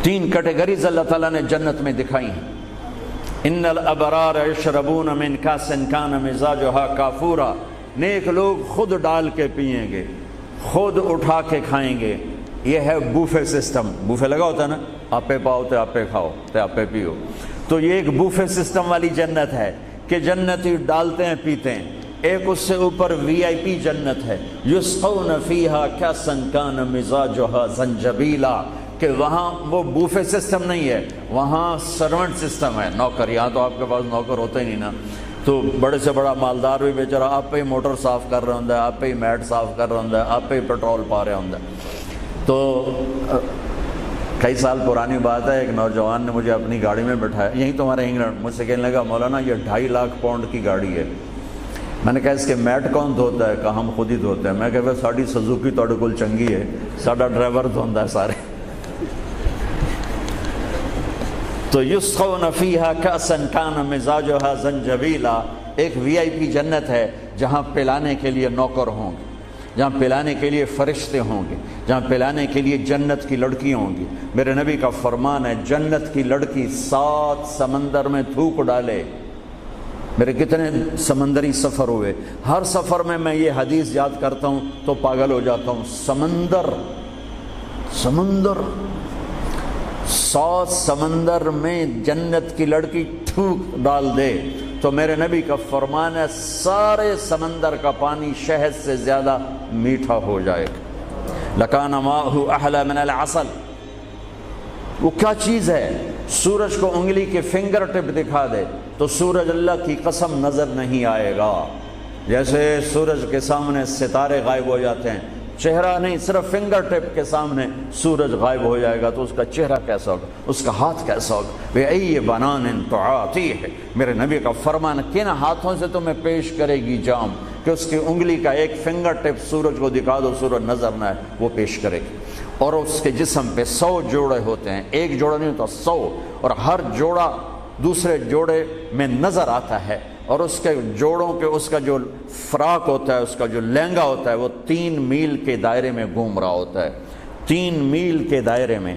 تین کیٹیگریز اللہ تعالیٰ نے جنت میں دکھائی ہیں۔ ان الابرار یشربون من کاس کان مزاجھا کافورا، نیک لوگ خود ڈال کے پئیں گے، خود اٹھا کے کھائیں گے۔ یہ ہے بوفے سسٹم، بوفے لگا ہوتا ہے نا، آپے پاؤ تے آپے کھاؤ تے آپے پیو، تو یہ ایک بوفے سسٹم والی جنت ہے کہ جنتی ڈالتے ہیں پیتے ہیں۔ ایک اس سے اوپر وی آئی پی جنت ہے، یسقون فیہا کاسا کان مزاجھا زنجبیلا، کہ وہاں وہ بوفے سسٹم نہیں ہے، وہاں سرونٹ سسٹم ہے، نوکر۔ یہاں تو آپ کے پاس نوکر ہوتے ہی نہیں نا، تو بڑے سے بڑا مالدار بھی بیچارہ آپ پہ ہی موٹر صاف کر رہا ہوں، آپ پہ ہی میٹ صاف کر رہا ہوں، آپ پہ ہی پیٹرول پا رہا ہوں۔ تو کئی سال پرانی بات ہے، ایک نوجوان نے مجھے اپنی گاڑی میں بٹھایا، یہیں تو ہمارے انگلینڈ، مجھ سے کہنے لگا مولانا یہ 2.5 لاکھ پاؤنڈ کی گاڑی ہے۔ میں نے کہا اس کے میٹ کون دھوتا ہے؟ کہا ہم خود ہی دھوتے ہیں۔ میں کہا ساڑی سزوکی توڑے کل چنگی ہے، ساڑا ڈرائیور دھوندا ہے سارے۔ تو یسقون فیہا کاسا کان مزاجھا زنجبیلا، ایک وی آئی پی جنت ہے جہاں پلانے کے لیے نوکر ہوں گے، جہاں پلانے کے لیے فرشتے ہوں گے، جہاں پلانے کے لیے جنت کی لڑکی ہوں گی۔ میرے نبی کا فرمان ہے جنت کی لڑکی 7 سمندر میں تھوک ڈالے۔ میرے کتنے سمندری سفر ہوئے، ہر سفر میں یہ حدیث یاد کرتا ہوں تو پاگل ہو جاتا ہوں۔ سمندر 100 سمندر میں جنت کی لڑکی تھوک ڈال دے تو میرے نبی کا فرمان ہے سارے سمندر کا پانی شہد سے زیادہ میٹھا ہو جائے گا۔ لکان ماؤہ احلی من العسل، وہ کیا چیز ہے؟ سورج کو انگلی کے فنگر ٹپ دکھا دے تو سورج اللہ کی قسم نظر نہیں آئے گا، جیسے سورج کے سامنے ستارے غائب ہو جاتے ہیں، چہرہ نہیں، صرف فنگر ٹپ کے سامنے سورج غائب ہو جائے گا تو اس کا چہرہ کیسا ہوگا، اس کا ہاتھ کیسا ہوگا؟ بِأَيِّ بَنَانٍ تُعَاطِيهِ، میرے نبی کا فرمان، کن ہاتھوں سے تمہیں پیش کرے گی جام کہ اس کی انگلی کا ایک فنگر ٹپ سورج کو دکھا دو، سورج نظر نہ آئے، وہ پیش کرے گی۔ اور اس کے جسم پہ 100 جوڑے ہوتے ہیں، ایک جوڑا نہیں ہوتا، 100، اور ہر جوڑا دوسرے جوڑے میں نظر آتا ہے، اور اس کے جوڑوں کے اس کا جو فراق ہوتا ہے، اس کا جو لہنگا ہوتا ہے، وہ 3 میل کے دائرے میں گھوم رہا ہوتا ہے، 3 میل کے دائرے میں۔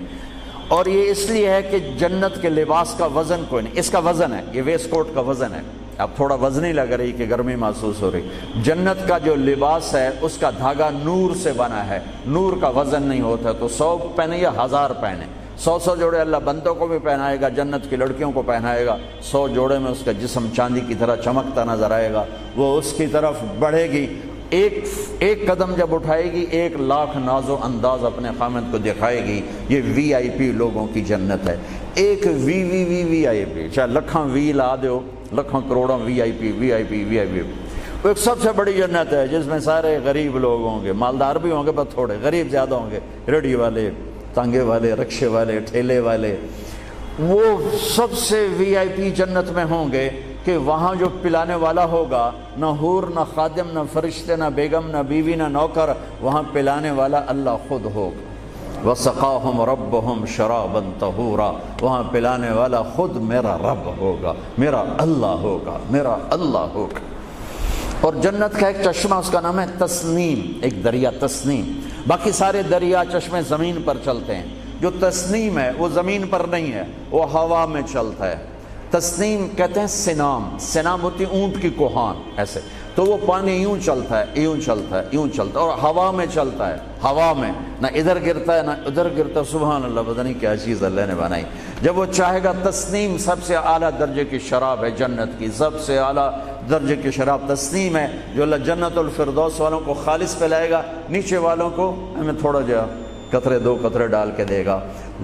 اور یہ اس لیے ہے کہ جنت کے لباس کا وزن کوئی نہیں، اس کا وزن ہے، یہ ویسٹ کوٹ کا وزن ہے، اب تھوڑا وزن ہی لگ رہی کہ گرمی محسوس ہو رہی۔ جنت کا جو لباس ہے اس کا دھاگا نور سے بنا ہے، نور کا وزن نہیں ہوتا، تو 100 پہنے یا 1000 پہنے، 100 جوڑے اللہ بندوں کو بھی پہنائے گا، جنت کی لڑکیوں کو پہنائے گا، 100 جوڑے میں اس کا جسم چاندی کی طرح چمکتا نظر آئے گا، وہ اس کی طرف بڑھے گی، ایک قدم جب اٹھائے گی 1 لاکھ ناز و انداز اپنے خامد کو دکھائے گی۔ یہ وی آئی پی لوگوں کی جنت ہے، ایک وی آئی پی، چاہے لکھاں وی لا دو، لکھاں کروڑوں وی آئی پی۔ ایک سب سے بڑی جنت ہے جس میں سارے غریب لوگ ہوں گے، مالدار بھی ہوں گے بس تھوڑے، غریب زیادہ ہوں گے، ریڑھی والے، تانگے والے، رکشے والے، ٹھیلے والے، وہ سب سے وی آئی پی جنت میں ہوں گے کہ وہاں جو پلانے والا ہوگا، نہ حور، نہ خادم، نہ فرشتے، نہ بیگم، نہ بیوی، نہ نوکر، وہاں پلانے والا اللہ خود ہوگا۔ وَسَقَاهُمْ رَبُّهُمْ شَرَابًا طَهُورًا، وہاں پلانے والا خود میرا رب ہوگا، میرا اللہ ہوگا، میرا اللہ ہوگا۔ اور جنت کا ایک چشمہ، اس کا نام ہے تسنیم، ایک دریا تسنیم، باقی سارے دریا چشمے زمین پر چلتے ہیں، جو تسنیم ہے وہ زمین پر نہیں ہے، وہ ہوا میں چلتا ہے۔ تسنیم کہتے ہیں سنام ہوتی اونٹ کی کوہان، ایسے، تو وہ پانی یوں چلتا ہے، یوں چلتا ہے، یوں چلتا ہے، اور ہوا میں چلتا ہے، ہوا میں نہ ادھر گرتا ہے نہ ادھر گرتا ہے۔ سبحان اللہ، پتہ نہیں کیا چیز اللہ نے بنائی۔ جب وہ چاہے گا، تسنیم سب سے اعلیٰ درجے کی شراب ہے، جنت کی سب سے اعلیٰ درجے کی شراب تسنیم ہے، جو اللہ جنت الفردوس والوں کو خالص پلائے گا، نیچے والوں کو ہمیں تھوڑا جا قطرے 2 قطرے ڈال کے دے گا۔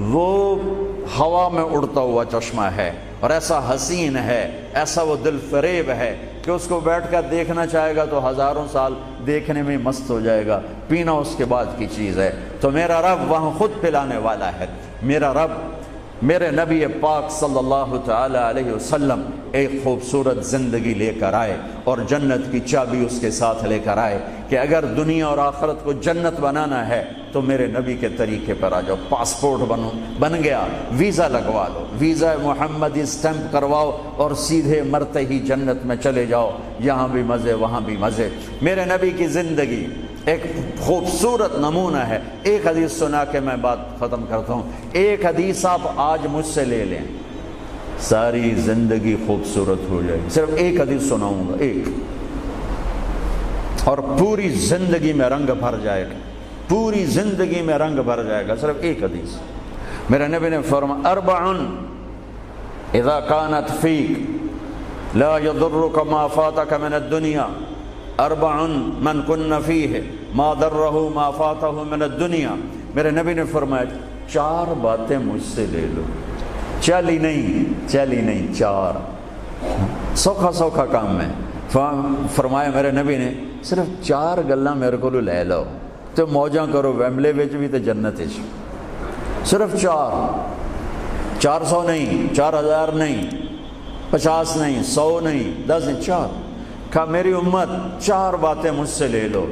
وہ ہوا میں اڑتا ہوا چشمہ ہے، اور ایسا حسین ہے، ایسا وہ دل فریب ہے کہ اس کو بیٹھ کر دیکھنا چاہے گا تو ہزاروں سال دیکھنے میں مست ہو جائے گا، پینا اس کے بعد کی چیز ہے۔ تو میرا رب وہاں خود پلانے والا ہے، میرا رب، میرے نبی پاک صلی اللہ تعالی علیہ وسلم ایک خوبصورت زندگی لے کر آئے، اور جنت کی چابی اس کے ساتھ لے کر آئے کہ اگر دنیا اور آخرت کو جنت بنانا ہے تو میرے نبی کے طریقے پر آ جاؤ۔ پاسپورٹ بن گیا، ویزا لگوا لو، ویزا محمدی سٹیمپ کرواؤ، اور سیدھے مرتے ہی جنت میں چلے جاؤ، یہاں بھی مزے وہاں بھی مزے۔ میرے نبی کی زندگی ایک خوبصورت نمونہ ہے. ایک حدیث سنا کے میں بات ختم کرتا ہوں. ایک حدیث آپ آج مجھ سے لے لیں، ساری زندگی خوبصورت ہو جائے گی. صرف ایک حدیث سناؤں گا، ایک، اور پوری زندگی میں رنگ بھر جائے گا، پوری زندگی میں رنگ بھر جائے گا. صرف ایک حدیث. میرے نبی نے فرمایا اربع اذا كانت فيك لا يضرك ما فاتك من الدنيا اربع من كن فيه ما ضره ما فاته من الدنيا. میرے نبی نے فرمایا 4 باتیں مجھ سے لے لو. چلی نہیں 4 سوکھا کام ہے. فرمایا میرے نبی نے صرف 4 گلاں میرے کو لے لو تو موجاں کرو ویملے وچ بھی تے جنت وچ. صرف 400 نہیں، 4000 نہیں، 50 نہیں، 100 نہیں، 10 نہیں، 4. کہا میری امت 4 باتیں مجھ سے لے لو،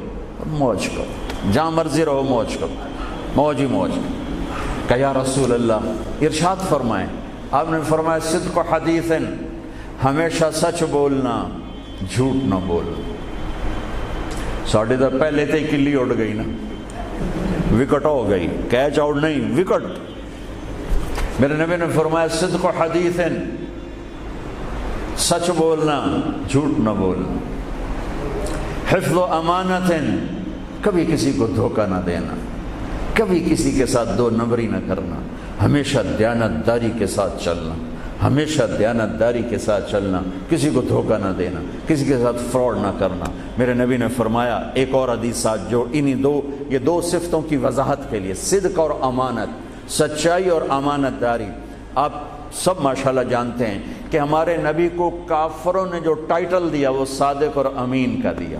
موج کرو، جہاں مرضی رہو موج کرو، موج ہی موج. کہا یا رسول اللہ، ارشاد فرمائیں. آپ نے فرمایا صدق حدیث، ہمیشہ سچ بولنا، جھوٹ نہ بولنا. ساڑھے تو پہلے تے کلی اڑ گئی نا، وکٹ ہو گئی، کیچ آؤٹ نہیں، وکٹ. میرے نبی نے فرمایا صدق حدیث، سچ بولنا، جھوٹ نہ بولنا. حفظ و امانت، کبھی کسی کو دھوکہ نہ دینا، کبھی کسی کے ساتھ 2 نمبری نہ کرنا، ہمیشہ دیانتداری کے ساتھ چلنا، ہمیشہ دیانتداری کے ساتھ چلنا، کسی کو دھوکہ نہ دینا، کسی کے ساتھ فراڈ نہ کرنا. میرے نبی نے فرمایا ایک اور حدیثات جو یہ 2 صفتوں کی وضاحت کے لیے، صدق اور امانت، سچائی اور امانت داری. آپ سب ماشاءاللہ جانتے ہیں کہ ہمارے نبی کو کافروں نے جو ٹائٹل دیا وہ صادق اور امین کا دیا.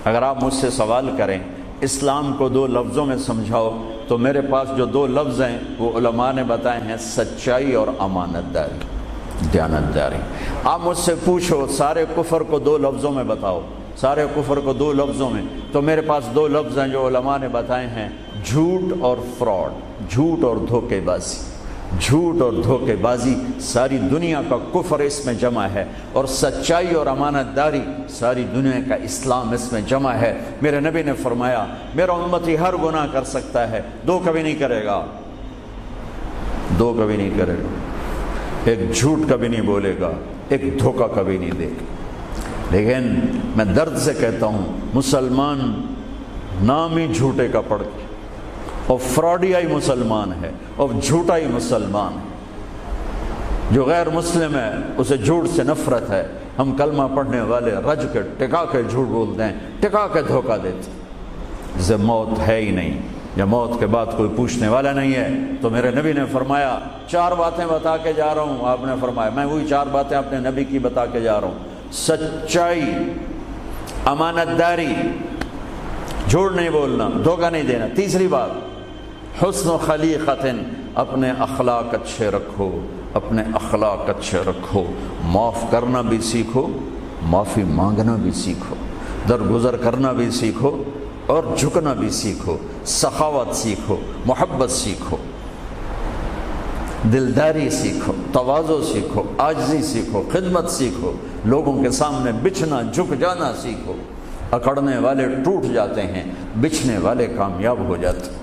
اگر آپ مجھ سے سوال کریں اسلام کو 2 لفظوں میں سمجھاؤ تو میرے پاس جو 2 لفظ ہیں وہ علماء نے بتائے ہیں، سچائی اور امانت داری، دیانتداری. آپ مجھ سے پوچھو سارے کفر کو 2 لفظوں میں بتاؤ، سارے کفر کو 2 لفظوں میں، تو میرے پاس 2 لفظ ہیں جو علماء نے بتائے ہیں، جھوٹ اور فراڈ، جھوٹ اور دھوکے بازی. جھوٹ اور دھوکے بازی ساری دنیا کا کفر اس میں جمع ہے، اور سچائی اور امانت داری ساری دنیا کا اسلام اس میں جمع ہے. میرے نبی نے فرمایا میرا امتی ہر گناہ کر سکتا ہے، 2 کبھی نہیں کرے گا، 2 کبھی نہیں کرے گا. ایک جھوٹ کبھی نہیں بولے گا، ایک دھوکہ کبھی نہیں دے گا. لیکن میں درد سے کہتا ہوں مسلمان نام ہی جھوٹے کا پڑھ کے، اور فراڈیائی مسلمان ہے، اور جھوٹا ہی مسلمان ہے. جو غیر مسلم ہے اسے جھوٹ سے نفرت ہے. ہم کلمہ پڑھنے والے رج کے ٹکا کے جھوٹ بولتے ہیں، ٹکا کے دھوکہ دیتے ہیں. جسے موت ہے ہی نہیں، یا موت کے بعد کوئی پوچھنے والا نہیں ہے. تو میرے نبی نے فرمایا 4 باتیں بتا کے جا رہا ہوں. آپ نے فرمایا میں وہی 4 باتیں اپنے نبی کی بتا کے جا رہا ہوں. سچائی، امانت داری، جھوٹ نہیں بولنا، دھوکہ نہیں دینا. تیسری بات حسن و خلیقت، اپنے اخلاق اچھے رکھو، اپنے اخلاق اچھے رکھو. معاف کرنا بھی سیکھو، معافی مانگنا بھی سیکھو، درگزر کرنا بھی سیکھو، اور جھکنا بھی سیکھو. سخاوت سیکھو، محبت سیکھو، دلداری سیکھو، تواضع سیکھو، عاجزی سیکھو، خدمت سیکھو، لوگوں کے سامنے بچھنا جھک جانا سیکھو. اکڑنے والے ٹوٹ جاتے ہیں، بچھنے والے کامیاب ہو جاتے ہیں.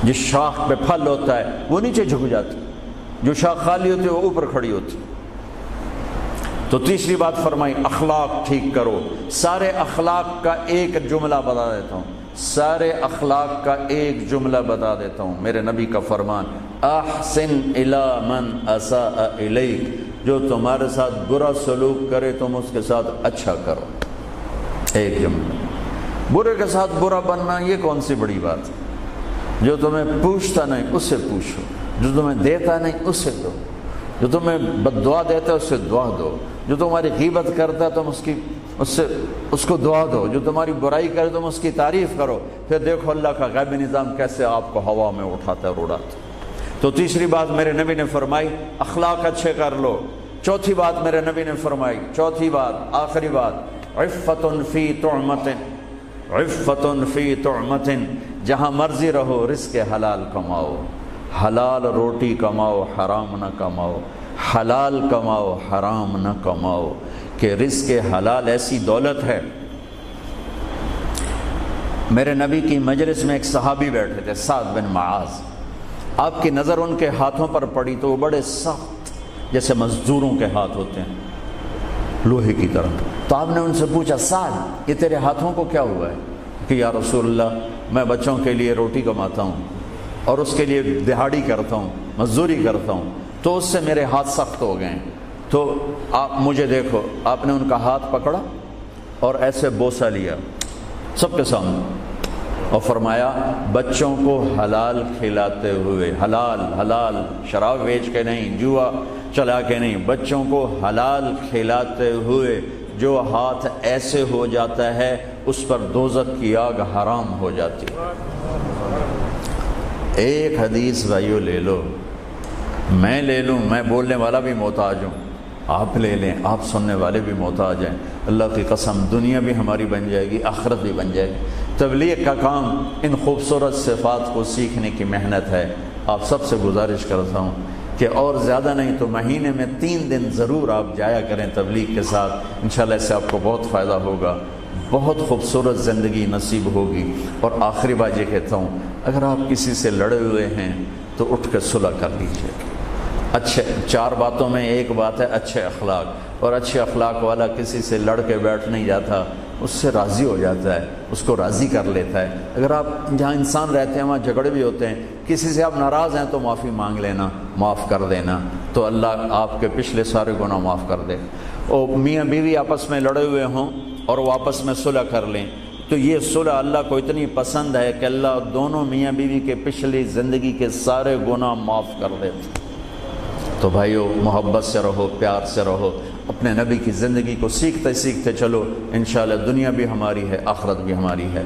جس شاخ پہ پھل ہوتا ہے وہ نیچے جھک جاتی، جو شاخ خالی ہوتی ہے وہ اوپر کھڑی ہوتی. تو تیسری بات فرمائی اخلاق ٹھیک کرو. سارے اخلاق کا ایک جملہ بتا دیتا ہوں، سارے اخلاق کا ایک جملہ بتا دیتا ہوں. میرے نبی کا فرمان احسن الی من اساء الیک، جو تمہارے ساتھ برا سلوک کرے تم اس کے ساتھ اچھا کرو. ایک جملہ. برے کے ساتھ برا بننا یہ کون سی بڑی بات ہے؟ جو تمہیں پوچھتا نہیں اس سے پوچھو، جو تمہیں دیتا نہیں اس سے دو، جو تمہیں بد دعا دیتا ہے اس سے دعا دو، جو تمہاری غیبت کرتا ہے تم اس کو دعا دو، جو تمہاری برائی کرے تم اس کی تعریف کرو. پھر دیکھو اللہ کا غیبی نظام کیسے آپ کو ہوا میں اٹھاتا ہے اور اڑاتا ہے. تو تیسری بات میرے نبی نے فرمائی اخلاق اچھے کر لو. چوتھی بات میرے نبی نے فرمائی، چوتھی بات آخری بات، عفت فی طعمت، عفت فی طعمت، جہاں مرضی رہو رزق حلال کماؤ، حلال روٹی کماؤ، حرام نہ کماؤ، حلال کماؤ حرام نہ کماؤ. کہ رزق حلال ایسی دولت ہے میرے نبی کی مجلس میں ایک صحابی بیٹھے تھے، سعد بن معاذ۔ آپ کی نظر ان کے ہاتھوں پر پڑی تو وہ بڑے سخت جیسے مزدوروں کے ہاتھ ہوتے ہیں، لوہے کی طرح۔ تو آپ نے ان سے پوچھا، سعد یہ تیرے ہاتھوں کو کیا ہوا ہے؟ کہ یا رسول اللہ میں بچوں کے لیے روٹی کماتا ہوں اور اس کے لیے دہاڑی کرتا ہوں، مزدوری کرتا ہوں، تو اس سے میرے ہاتھ سخت ہو گئے ہیں، تو آپ مجھے دیکھو۔ آپ نے ان کا ہاتھ پکڑا اور ایسے بوسہ لیا سب کے سامنے اور فرمایا بچوں کو حلال کھلاتے ہوئے، حلال حلال، شراب بیچ کے نہیں، جوا چلا کے نہیں، بچوں کو حلال کھلاتے ہوئے جو ہاتھ ایسے ہو جاتا ہے اس پر دوزخ کی آگ حرام ہو جاتی ہے۔ ایک حدیث بھائیو لے لو، میں لے لوں، میں بولنے والا بھی محتاج ہوں، آپ لے لیں، آپ سننے والے بھی محتاج ہیں۔ اللہ کی قسم دنیا بھی ہماری بن جائے گی، آخرت بھی بن جائے گی۔ تبلیغ کا کام ان خوبصورت صفات کو سیکھنے کی محنت ہے۔ آپ سب سے گزارش کرتا ہوں کہ اور زیادہ نہیں تو مہینے میں 3 دن ضرور آپ جایا کریں تبلیغ کے ساتھ، انشاءاللہ اس سے آپ کو بہت فائدہ ہوگا، بہت خوبصورت زندگی نصیب ہوگی۔ اور آخری بات یہ کہتا ہوں، اگر آپ کسی سے لڑے ہوئے ہیں تو اٹھ کے صلح کر لیجیے۔ اچھے 4 باتوں میں ایک بات ہے اچھے اخلاق، اور اچھے اخلاق والا کسی سے لڑ کے بیٹھ نہیں جاتا، اس سے راضی ہو جاتا ہے، اس کو راضی کر لیتا ہے۔ اگر آپ جہاں انسان رہتے ہیں وہاں جھگڑے بھی ہوتے ہیں، کسی سے آپ ناراض ہیں تو معافی مانگ لینا، معاف کر دینا، تو اللہ آپ کے پچھلے سارے گناہ معاف کر دے۔ اور میاں بیوی آپس میں لڑے ہوئے ہوں اور وہ آپس میں صلح کر لیں تو یہ صلح اللہ کو اتنی پسند ہے کہ اللہ دونوں میاں بیوی کے پچھلی زندگی کے سارے گناہ معاف کر دیتے۔ تو بھائیو محبت سے رہو، پیار سے رہو، اپنے نبی کی زندگی کو سیکھتے سیکھتے چلو، انشاءاللہ دنیا بھی ہماری ہے، آخرت بھی ہماری ہے۔